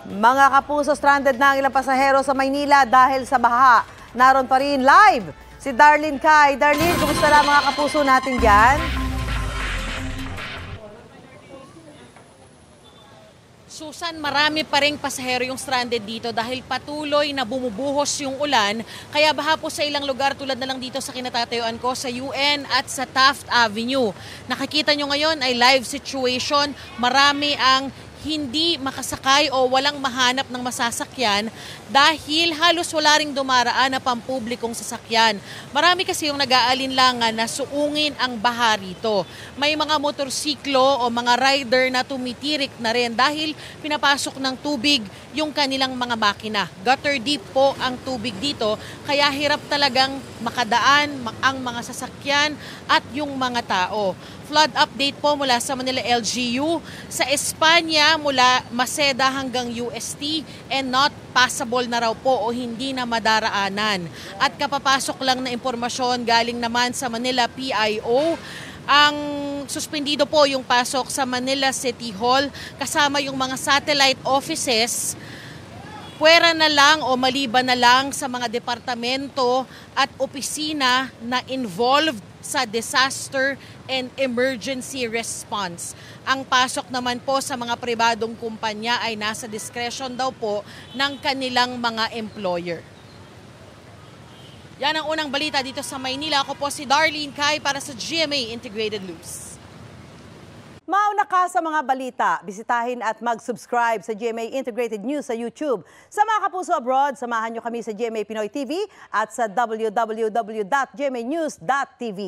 Mga kapuso, stranded na ang ilang pasahero sa Maynila dahil sa baha. Naroon pa rin live si Darlene Kai. Darlene, kumusta na mga kapuso natin dyan? Susan, marami pa ring pasahero yung stranded dito dahil patuloy na bumubuhos yung ulan. Kaya baha po sa ilang lugar tulad na lang dito sa kinatatayuan ko sa UN at sa Taft Avenue. Nakikita nyo ngayon ay live situation. Marami ang hindi makasakay o walang mahanap ng masasakyan dahil halos wala ring dumaraan na pampublikong sasakyan. Marami kasi yung nag-aalinlangan na suungin ang baha rito. May mga motorsiklo o mga rider na tumitirik na rin dahil pinapasok ng tubig yung kanilang mga makina. Gutter deep po ang tubig dito kaya hirap talagang makadaan ang mga sasakyan at yung mga tao. Flood update po mula sa Manila LGU. Sa Espanya, mula Maceda hanggang UST and not passable na raw po o hindi na madaraanan. At kapapasok lang na impormasyon galing naman sa Manila PIO, ang suspendido po yung pasok sa Manila City Hall kasama yung mga satellite offices. Puwera na lang o maliban na lang sa mga departamento at opisina na involved sa disaster and emergency response. Ang pasok naman po sa mga pribadong kumpanya ay nasa discretion daw po ng kanilang mga employer. Yan ang unang balita dito sa Maynila. Ako po si Darlene Kai para sa GMA Integrated News. Mauna ka sa mga balita, bisitahin at mag-subscribe sa GMA Integrated News sa YouTube. Sa mga kapuso abroad, samahan nyo kami sa GMA Pinoy TV at sa www.gmanews.tv.